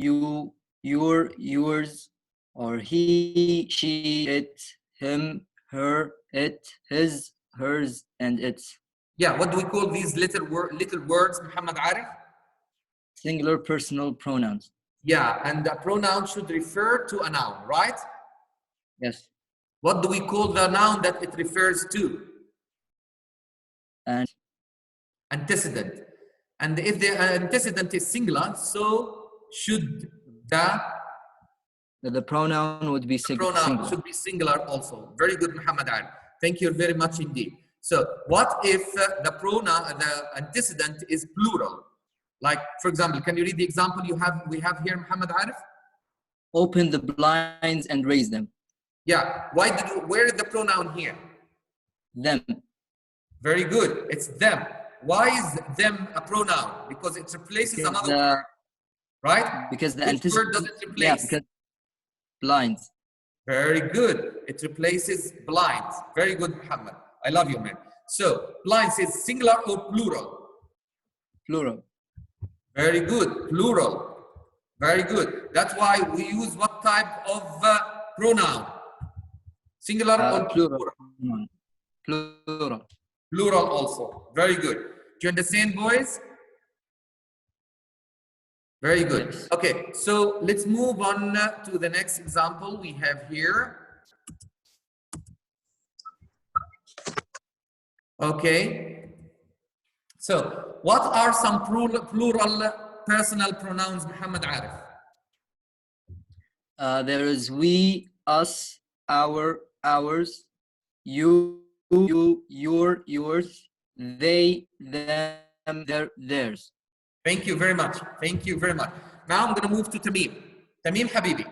you, your, yours, or he, she, it, him, her, it, his, hers, and its. Yeah, what do we call these little words, Muhammad Arif? Singular personal pronouns. Yeah, and the pronoun should refer to a noun, right? Yes. What do we call the noun that it refers to? And Antecedent. And if the antecedent is singular, so should the pronoun would be singular. Should be singular also. Very good, Muhammad Ali. Thank you very much indeed. So what if the pronoun, the antecedent is plural? Like, for example, can you read the example we have here, Muhammad Arif? Open the blinds and raise them. Yeah. Where is the pronoun here? Them. Very good. It's them. Why is them a pronoun? Because it replaces another word, right? Because the Which word does it replace? Yeah, because blinds. Very good. It replaces blinds. Very good, Muhammad. I love you, man. So blinds is singular or plural? Plural. Very good. Plural. Very good. That's why we use what type of pronoun? Singular or plural? Plural. Plural also. Very good. Do you understand, boys? Very good. Yes. Okay, so let's move on to the next example we have here. Okay. So, what are some plural personal pronouns, Muhammad Arif? There is we, us, our, ours, you, your, yours, they, them, their, theirs. Thank you very much. Thank you very much. Now I'm going to move to Tamim. Tamim Habibi.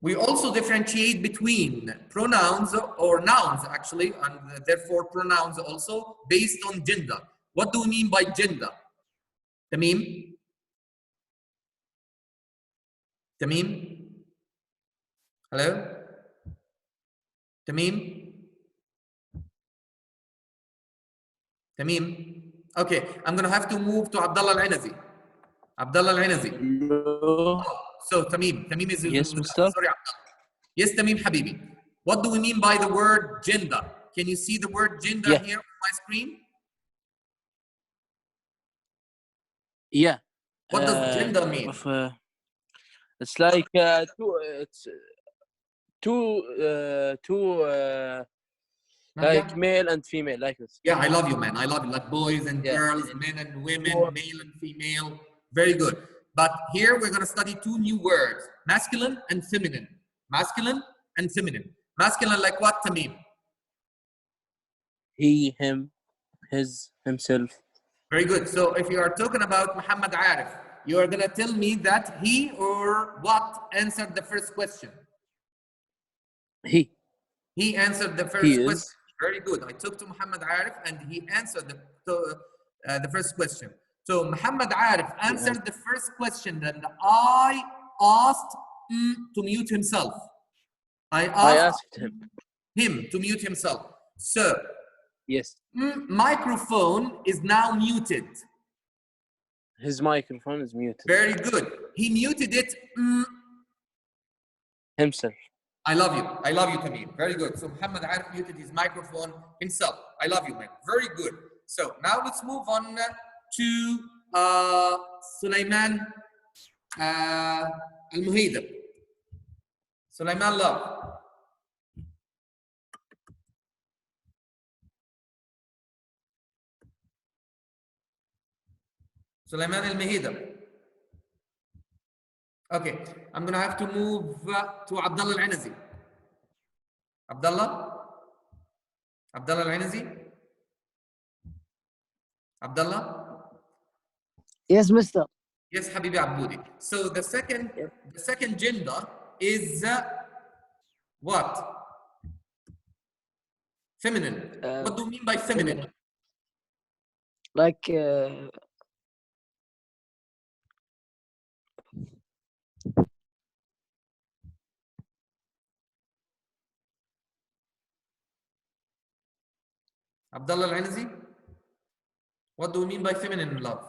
We also differentiate between pronouns or nouns, actually, and therefore pronouns also based on gender. What do we mean by gender? Tamim? Tamim? Hello? Tamim? Tamim? Okay, I'm going to have to move to Abdullah Al-Inazi. Abdullah Al-Inazi. So Tamim is... Yes, Mr. Sorry, Abdullah. Yes, Tamim Habibi. What do we mean by the word gender? Can you see the word gender here on my screen? Yeah. What does gender mean? It's like like male and female, like this. Yeah, I love you, man. I love you. Like boys and girls, men and women, male and female. Very good. But here we're going to study two new words, masculine and feminine. Masculine and feminine. Masculine like what, Tamim? He, him, his, himself. Very good. So if you are talking about Muhammad Arif, you are going to tell me that he or what answered the first question? He. He answered the first question. Very good. I talked to Muhammad Arif and he answered the first question. So Muhammad Arif answered the first question and I asked to mute himself. I asked him to mute himself. So, yes. Microphone is now muted. His microphone is muted. Very good. He muted it himself. I love you. I love you, Tamim. Very good. So Muhammad Arif muted his microphone himself. I love you, man. Very good. So now let's move on to Sulaiman Al-Muhidab. Sulaiman Love. Sulaiman Al-Muhidab. Okay, I'm going to have to move to Abdullah Al-Inazi. Abdullah Al-Inazi? Abdullah? Yes, Mister. Yes, Habibi Aboudi. So the second gender is what? Feminine. What do you mean by feminine? Like Abdullah Al-Inazi? What do we mean by feminine, love?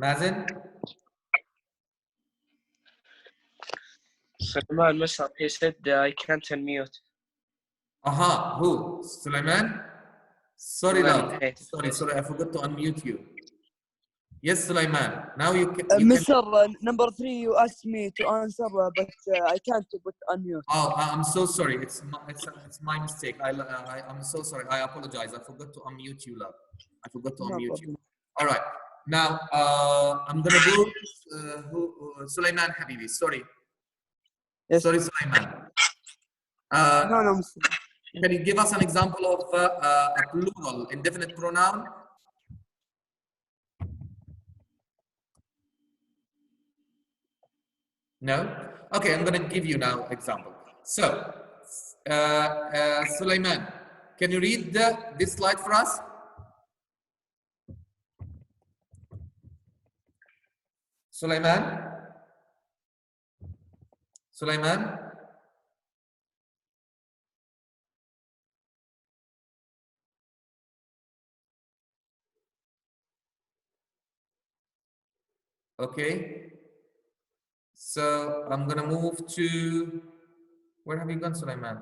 Mazen? Sulaiman, Mr. He said I can't unmute. Aha, who? Sulaiman? Sorry, love. Sorry, I forgot to unmute you. Yes, Sulaiman. Now you can. Mr. Number 3, you asked me to answer, but I can't put unmute. Oh, I'm so sorry. It's my mistake. I'm so sorry. I apologize. I forgot to unmute you, love. I forgot to unmute you. All right. Now I'm gonna go. Sulaiman Habibi. Sorry. Yes. Sorry, Sulaiman. No, Mr. Can you give us an example of a plural indefinite pronoun? No? Okay, I'm going to give you now example. So, Sulaiman, can you read this slide for us? Sulaiman? Sulaiman? Okay. So I'm gonna move to, where have you gone, Sulaiman?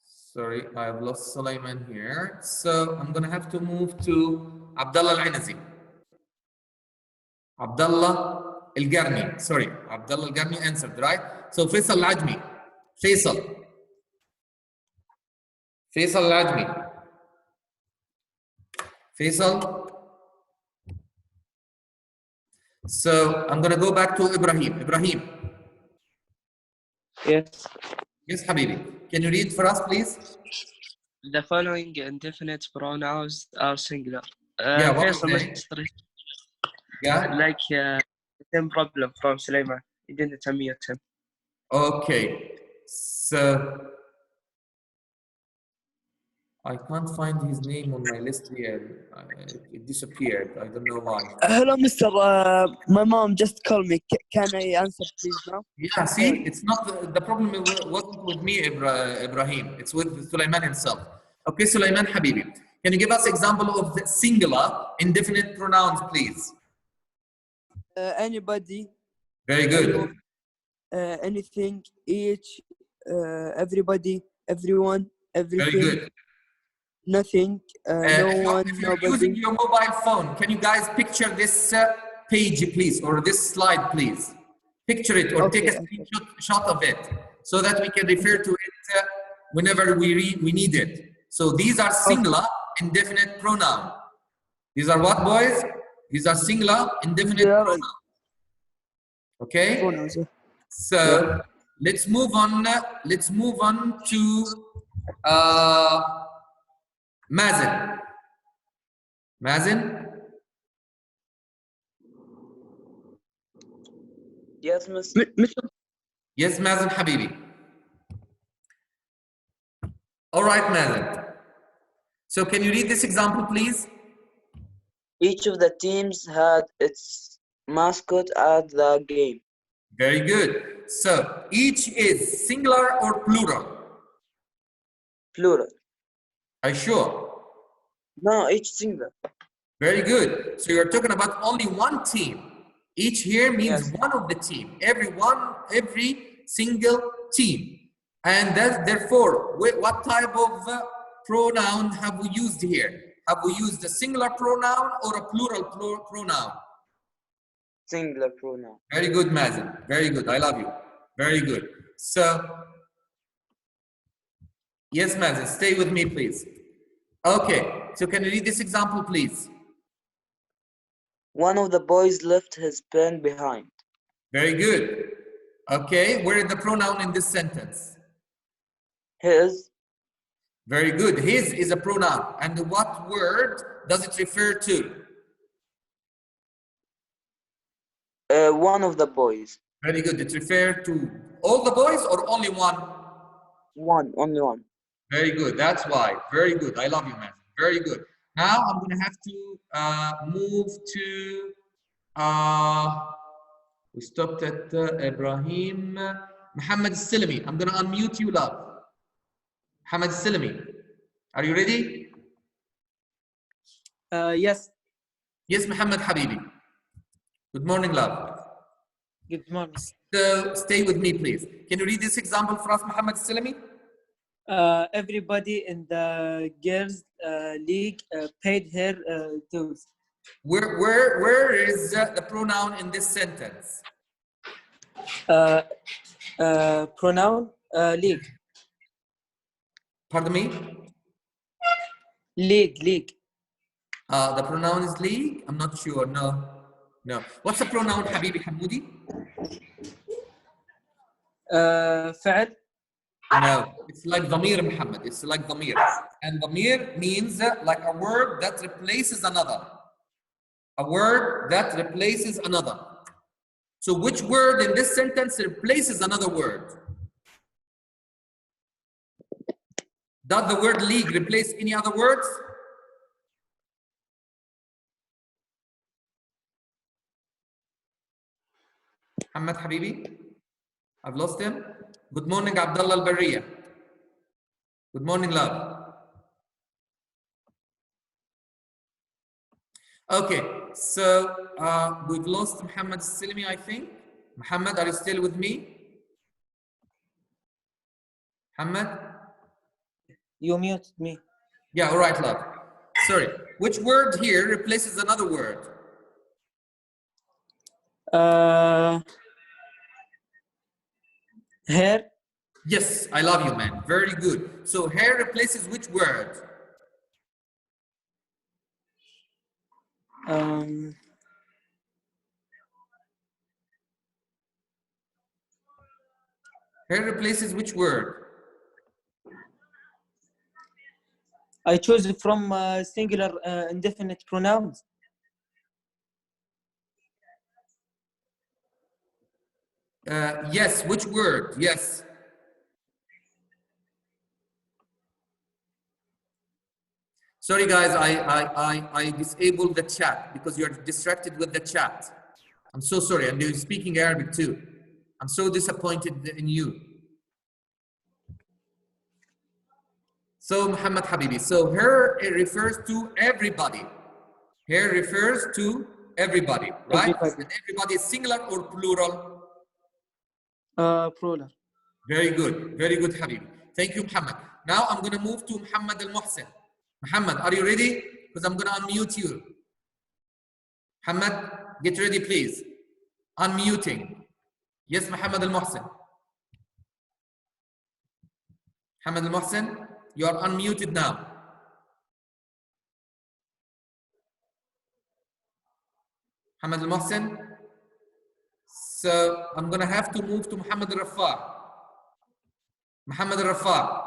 Sorry, I've lost Sulaiman here. So I'm gonna have to move to Abdullah Al-Inazi. Abdullah Al-Garni, sorry, Abdullah Al-Garni answered, right? So Faisal Al-Ajmi, Faisal Al-Ajmi. Faisal. So I'm gonna go back to Ibrahim. Ibrahim. Yes. Yes, Habibi. Can you read for us, please? The following indefinite pronouns are singular. Yeah, what Faisal, are they? Mr. Yeah. Like the same problem from Sulaiman. He didn't unmute him. Okay. So I can't find his name on my list here. It disappeared. I don't know why. Hello, Mr. My mom just called me. Can I answer, please, now? Yeah, see, it's not the problem wasn't with me, Ibrahim. It's with Sulaiman himself. Okay, Sulaiman Habibi. Can you give us example of the singular indefinite pronouns, please? Anybody. Very good. Anything, each, everybody, everyone, everything. Very good. Nothing, no one, if you're nobody. using your mobile phone, can you guys picture this page, please, or this slide, please? Picture it or take a screenshot of it so that we can refer to it whenever we need it. So these are singular indefinite pronoun. These are what, boys? These are singular indefinite pronoun. Okay? So let's move on. Let's move on to Mazen. Mazen? Yes, Mr. Yes, Mazen Habibi. All right, Mazen. So can you read this example, please? Each of the teams had its mascot at the game. Very good. So each is singular or plural? Plural. Are you sure? No, each singular. Very good. So you're talking about only one team. Each here means Yes. one of the team. Every single team. And that, therefore, what type of pronoun have we used here? Have we used a singular pronoun or a plural pronoun? Singular pronoun. Very good, Mazen. Very good. I love you. Very good. So, yes, Mazen, stay with me, please. Okay. So can you read this example, please? One of the boys left his pen behind. Very good. Okay. Where is the pronoun in this sentence? His. Very good. His is a pronoun. And what word does it refer to? One of the boys. Very good. It refers to all the boys or only one? One, only one. Very good. That's why. Very good. I love you, man. Very good. Now I'm going to have to move to, we stopped at Ibrahim. Muhammad Silmi. I'm going to unmute you, love. Muhammad Silmi. Are you ready? Yes. Yes, Muhammad Habibi. Good morning, love. Good morning. So stay with me, please. Can you read this example for us, Muhammad Salami? Everybody in the girls' league paid her dues. Where is the pronoun in this sentence? Pronoun league. Pardon me? League. The pronoun is league? I'm not sure. No. What's the pronoun, Habibi Hamoudi? فعل. No, it's like dhamir, Muhammad. It's like dhamir. And dhamir means like a word that replaces another. A word that replaces another. So which word in this sentence replaces another word? Does the word league replace any other words? Muhammad Habibi? I've lost him. Good morning, Abdullah Al-Barriya. Good morning, love. Okay, so we've lost Muhammad Silmi, I think. Muhammad, are you still with me? Muhammad? You muted me. Yeah, all right, love. Sorry. Which word here replaces another word? Hair. Yes, I love you, man. Very good. So hair replaces which word? Hair replaces which word? I choose from singular indefinite pronouns. Yes, which word? Yes. Sorry guys, I disabled the chat because you're distracted with the chat. I'm so sorry, and you're speaking Arabic too. I'm so disappointed in you. So Muhammad Habibi, so her, it refers to everybody. Her refers to everybody, right? Everybody. And everybody is singular or plural? Plural. Very good, Habibi. Thank you, Muhammad. Now I'm going to move to Muhammad Al-Muhsin. Muhammad, are you ready? Because I'm going to unmute you. Muhammad, get ready, please. Unmuting. Yes, Muhammad Al-Muhsin. Muhammad Al-Muhsin, you are unmuted now. Muhammad Al-Muhsin. So I'm going to have to move to Muhammad Al-Raffar. Muhammad Al-Raffar.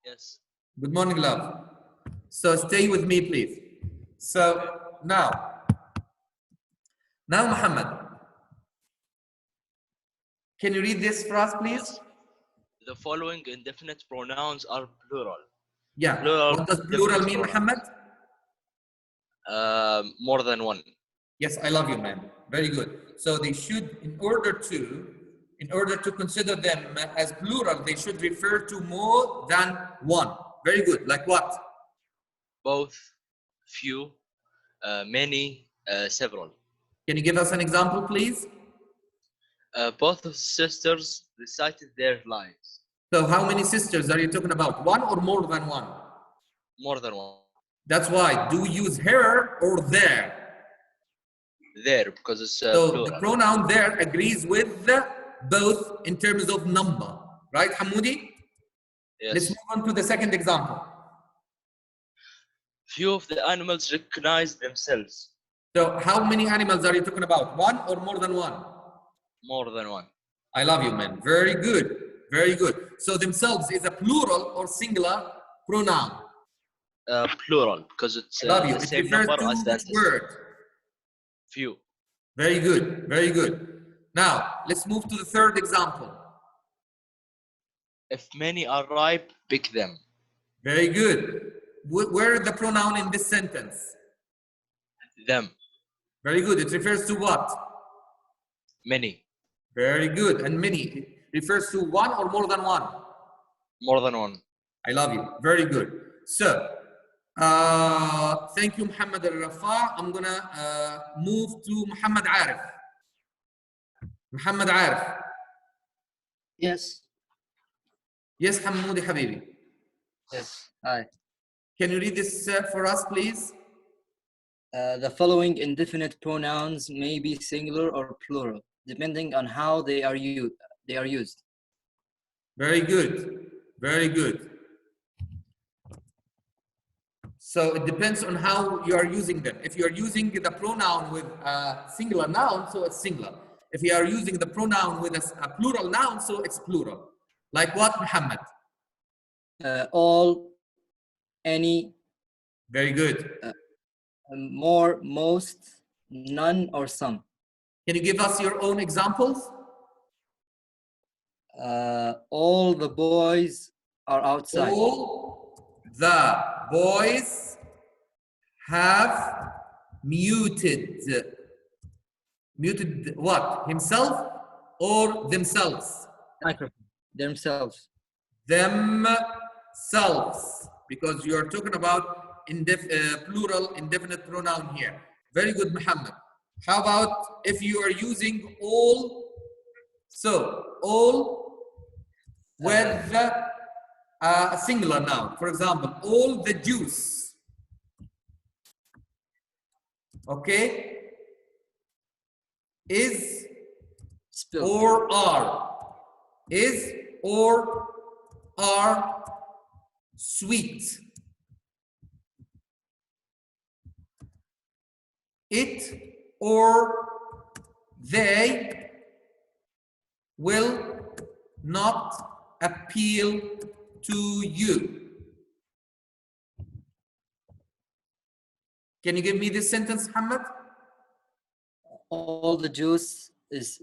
Yes. Good morning, love. So stay with me, please. So now Muhammad, can you read this for us, please? The following indefinite pronouns are plural. Yeah. Plural, what does plural mean, Muhammad? More than one. Yes, I love you, man. Very good. So they should, in order to consider them as plural, they should refer to more than one. Very good. Like what? Both, few, many, several. Can you give us an example, please? Both of sisters recited their lines. So how many sisters are you talking about? One or more than one? More than one. That's why. Do we use her or their? There, because it's so plural. The pronoun there agrees with both in terms of number. Right, Hamoudi? Yes. Let's move on to the second example. Few of the animals recognize themselves. So how many animals are you talking about? One or more than one? More than one. I love you, man. Very good. Very good. So themselves is a plural or singular pronoun? Plural, because it's I love you. the It same refers number to as which that. word? Few. Very good. Very good. Now, let's move to the third example. If many are ripe, pick them. Very good. Where is the pronoun in this sentence? Them. Very good. It refers to what? Many. Very good. And many. It refers to one or more than one? More than one. I love you. Very good. So, Thank you, Muhammad Al-Rafa. I'm gonna move to Muhammad Arif. Muhammad Arif. Yes. Yes, Hamoudi Habibi. Yes. Hi. Can you read this for us, please? The following indefinite pronouns may be singular or plural, depending on how they are used. Very good. Very good. So it depends on how you are using them. If you are using the pronoun with a singular noun, so it's singular. If you are using the pronoun with a plural noun, so it's plural. Like what, Muhammad? All, any, Very good. more, most, none, or some. Can you give us your own examples? All the boys are outside. All the boys have muted. Muted what? Himself or themselves? Microphone. Themselves. Themselves. Because you are talking about plural indefinite pronoun here. Very good, Muhammad. How about if you are using all? So, all with a singular noun. For example, all the juice. Okay? Is Spilled. or are. Is or are sweet. It or they will not appeal to you. Can you give me this sentence, Muhammad? All the juice is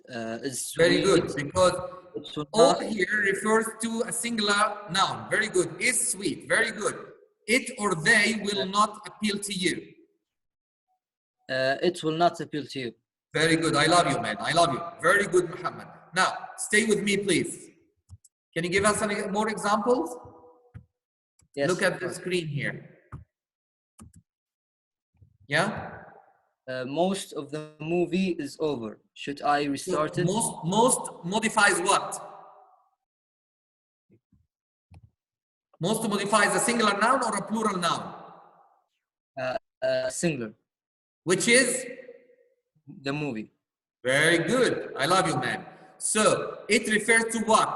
sweet. Very good, because It should all not- here refers to a singular noun. Very good. Is sweet. Very good. It or they will not appeal to you. it will not appeal to you. Very good. I love you, man. I love you. Very good, Muhammad. Now, stay with me, please. Can you give us any more examples? Yes. Look at the screen here. Yeah? Most of the movie is over. Should I restart So it? most modifies what? Most modifies a singular noun or a plural noun? Singular. Which is? The movie. Very good. I love you, man. So it refers to what?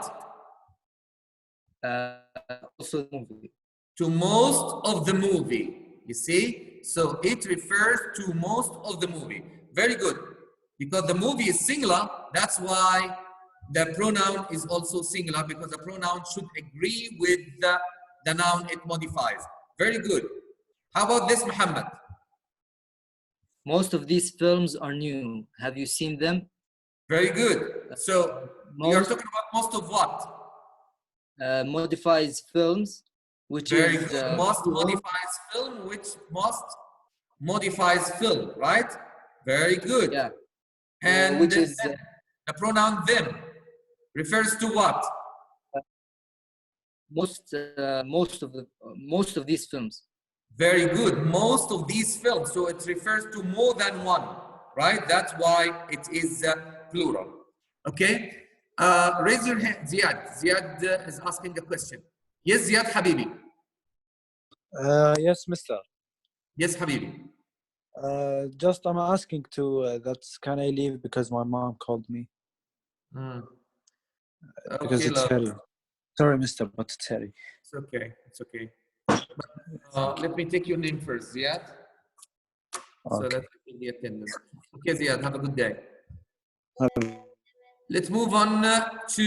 Also the movie. To most of the movie. You see? So it refers to most of the movie. Very good. Because the movie is singular, that's why the pronoun is also singular, because the pronoun should agree with the noun it modifies. Very good. How about this, Muhammad? Most of these films are new. Have you seen them? Very good. So we are talking about most of what? Modifies films, which Very is good. Most modifies film, which most modifies film, right? Very good. Yeah. And which is the pronoun them refers to what? most of these films. Very good. Most of these films. So it refers to more than one, right? That's why it is plural. Okay. Raise your hand, Ziad. Ziad is asking a question. Yes, Ziad Habibi. Yes, mister. Yes, Habibi. Just I'm asking to can I leave because my mom called me because Okay, it's love. Harry. Sorry, mister, but it's Harry. It's okay. It's okay. Let me take your name first, Ziad. So Okay. that we can be attended. Okay, Ziad, have a good day. Let's move on to.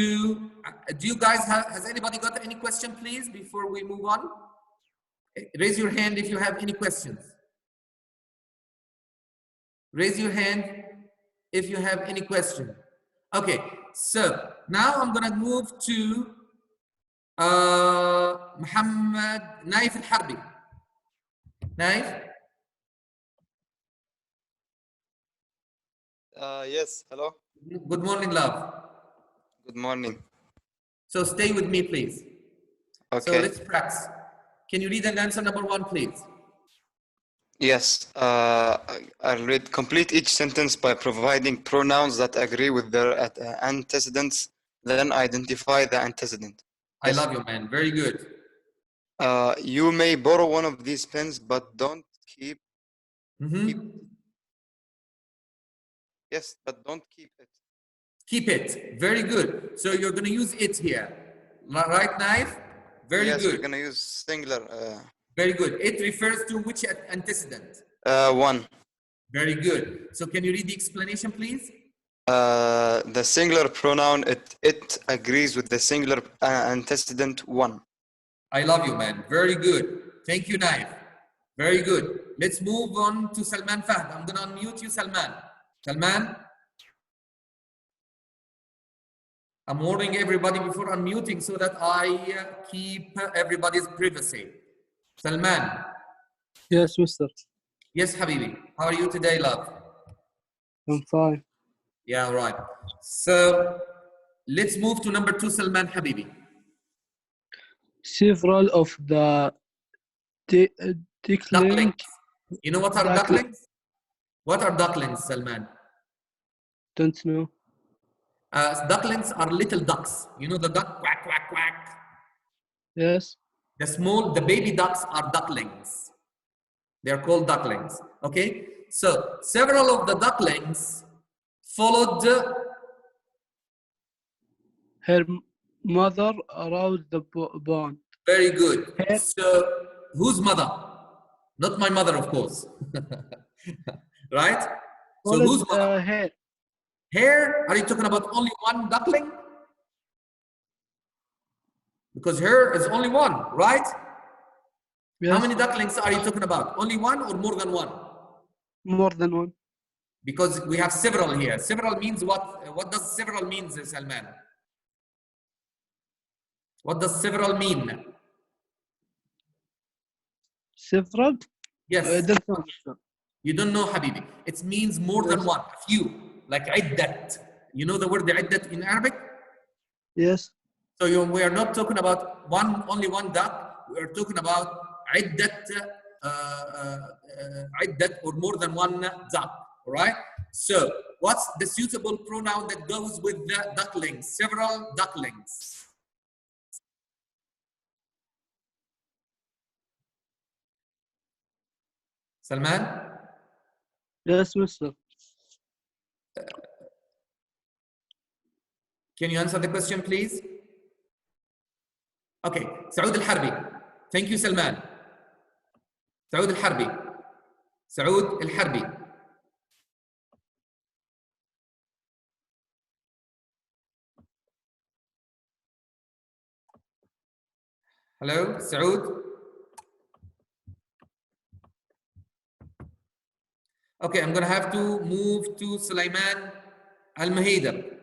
Do you guys has anybody got any question, please, before we move on? Raise your hand if you have any questions. Raise your hand if you have any question. Okay, so now I'm gonna move to Muhammad Naif Al-Harbi. Naif? Yes, hello. Good morning, love. Good morning. So stay with me, please. So Okay. let's practice. Can you read and answer number one, please? Yes. I'll read. Complete each sentence by providing pronouns that agree with their antecedents. Then identify the antecedent. I Yes. love you, man. Very good. You may borrow one of these pens, but don't keep. Yes, but don't keep it. Keep it. Very good. So you're going to use it here. Right, Knife? Very Yes, good. we're gonna use singular. Very good. It refers to which antecedent? One. Very good. So can you read the explanation, please? The singular pronoun it agrees with the singular antecedent one. I love you, man. Very good. Thank you, Naif. Very good. Let's move on to Salman Fahd. I'm going to unmute you, Salman. Salman? I'm warning everybody before unmuting so that I keep everybody's privacy. Salman? Yes, mister. Yes, Habibi. How are you today, love? I'm fine. Yeah, all right. So let's move to number 2, Salman Habibi. Several of the ducklings. You know what are ducklings? What are ducklings, Salman? Don't know. Ducklings are little ducks. You know the duck, quack, quack, quack. Yes. The baby ducks are ducklings. They're called ducklings. Okay. So several of the ducklings followed her mother around the pond. Very good. So whose mother? Not my mother, of course. Right? So whose mother? Hair. Hair? Are you talking about only one duckling? Because hair is only one, right? Yes. How many ducklings are you talking about? Only one or more than one? More than one. Because we have several here. Several means what? What does several mean, Salman? What does several mean? Several? Yes. You don't know, Habibi. It means more than one, a few. Like iddat. You know the word iddat in Arabic? Yes. So we are not talking about only one duck. We are talking about iddat or more than one duck. All right? So what's the suitable pronoun that goes with the ducklings? Several ducklings. Salman? Yes, mister. Can you answer the question, please? Okay, Saud Al-Harbi. Thank you, Salman. Saud Al-Harbi. Saud Al-Harbi. Hello, Saud. Okay, I'm gonna have to move to Sulaiman Al-Mahidar.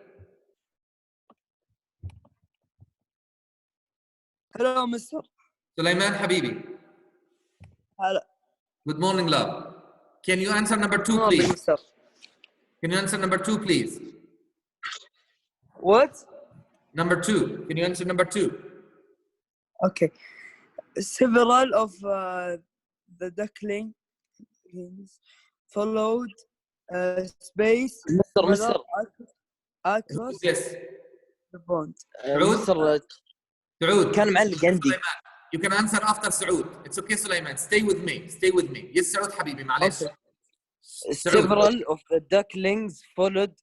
Hello, Mister. Sulaiman Habibi. Hello. Good morning, love. Can you answer number 2, please? Mister. Can you answer number 2, please? What? Number 2. Can you answer number 2? Okay. Several of the ducklings followed space Mister. across Yes. the pond. مستر Saud. كان معلق عندي. You can answer after Saud. It's okay, Sulaiman. Stay with me. Stay with me. Yes, Saud Habibi. معلش. Several of the ducklings followed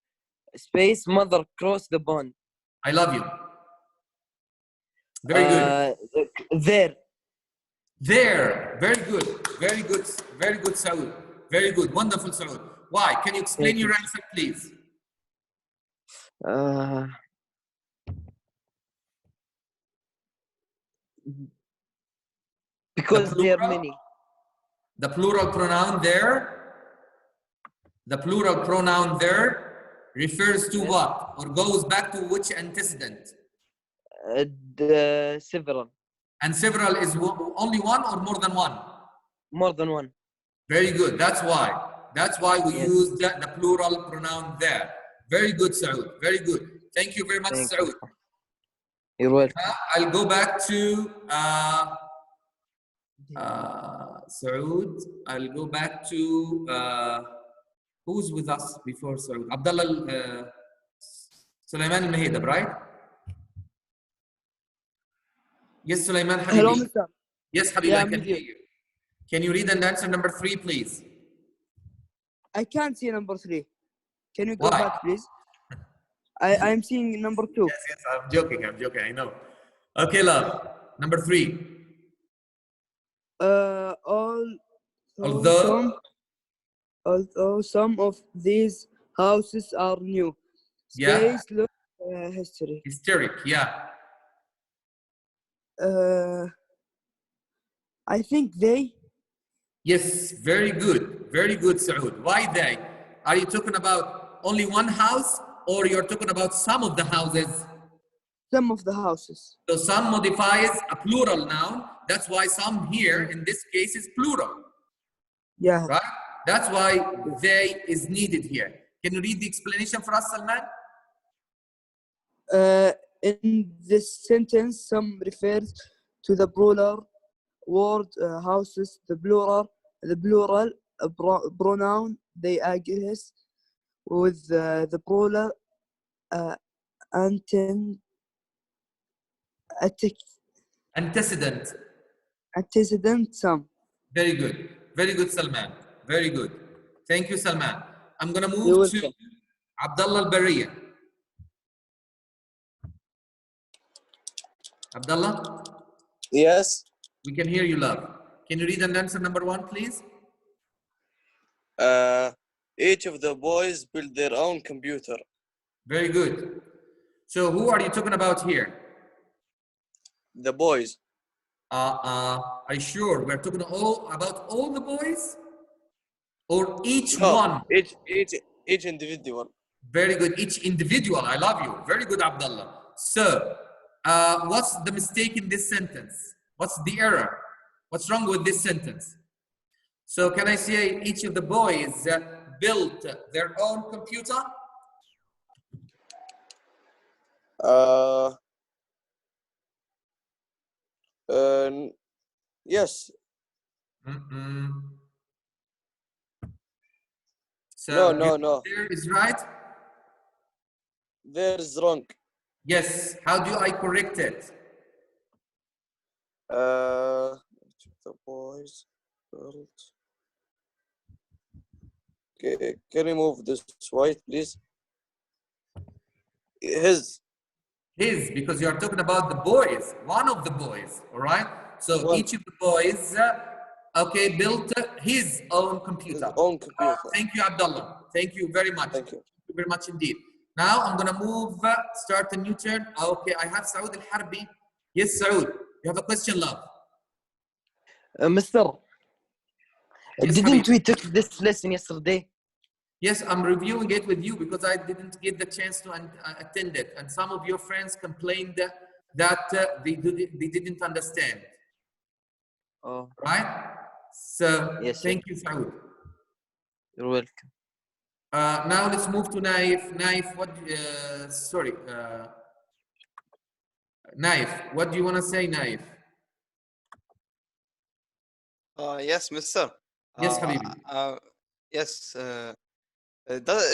space mother across the pond. I love you. Very good. There. There. Very good. Very good. Very good, Saud. Very good. Wonderful, Saud. Why? Can you explain your answer, please? Because there are many. The plural pronoun there. The plural pronoun there refers to what? Or goes back to which antecedent? The several. And several is only one or more than one? More than one. Very good. That's why. That's why we use the plural pronoun there. Very good, Saud. Very good. Thank you very much, Saud. You're welcome. I'll go back to Saud. I'll go back to who's with us before Saud? Abdullah Sulaiman al-Mahidab, right? Yes, Sulaiman Habibi. Hello, Mr. Yes, Habibi, Yeah, I I'm can with hear you. you. Can you read and answer number 3, please? I can't see number 3. Can you go Why? back, please? I'm seeing number 2. Yes, yes, I'm joking, I know. Okay, love. Number 3. Although some of these houses are new, Yeah. space look history. Hysteric, yeah. I think they. Yes, very good. Very good, Saud. Why they? Are you talking about only one house or you're talking about some of the houses? Some of the houses. So some modifies a plural noun. That's why some here in this case is plural. Yeah. Right? That's why they is needed here. Can you read the explanation for us, Salman? In this sentence, some refers to the plural word houses. The plural pronoun they agrees with the plural Antecedent. Antecedent some. Very good. Very good, Salman. Very good. Thank you, Salman. I'm going to You're move to welcome. Abdullah al-Bariya. Abdullah, Yes. we can hear you, love. Can you read and answer number 1, please? Each of the boys built their own computer. Very good. So who are you talking about here? The boys. Are you sure we're talking about all the boys? Or each No, one? Each individual. Very good. Each individual. I love you. Very good, Abdullah. So, what's the mistake in this sentence? What's the error? What's wrong with this sentence? So, can I say each of the boys built their own computer? Yes. So No. there is right? There is wrong. Yes. How do I correct it? The boys built. Okay, can you move this white, please? His, because you are talking about the boys, one of the boys, all right? So each of the boys, built his own computer. his own computer. Thank you, Abdullah. Thank you very much. Thank you. Thank you very much indeed. Now I'm gonna move, start a new turn. Okay, I have Saud al-Harbi. Yes, Saud, you have a question, love? Mister, Yes, didn't Habib. we take this lesson yesterday? Yes, I'm reviewing it with you because I didn't get the chance to attend it. And some of your friends complained that they didn't understand. Oh, Right? So, yes, thank you, Saud. you're welcome. Now let's move to Naif. Naif, Naif, what do you want to say, Naif? Yes, Mister. Yes, Habibi. Yes.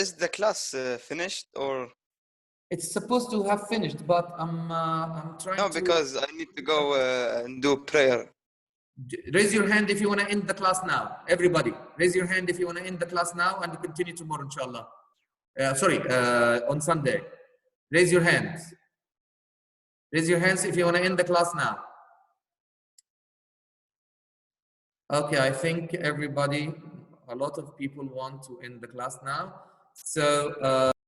Is the class finished or? It's supposed to have finished, but I'm trying No, to... because I need to go and do prayer. Raise your hand if you want to end the class now. Everybody, raise your hand if you want to end the class now and continue tomorrow, inshallah. On Sunday. Raise your hands. Raise your hands if you want to end the class now. Okay, I think everybody, a lot of people want to end the class now. So,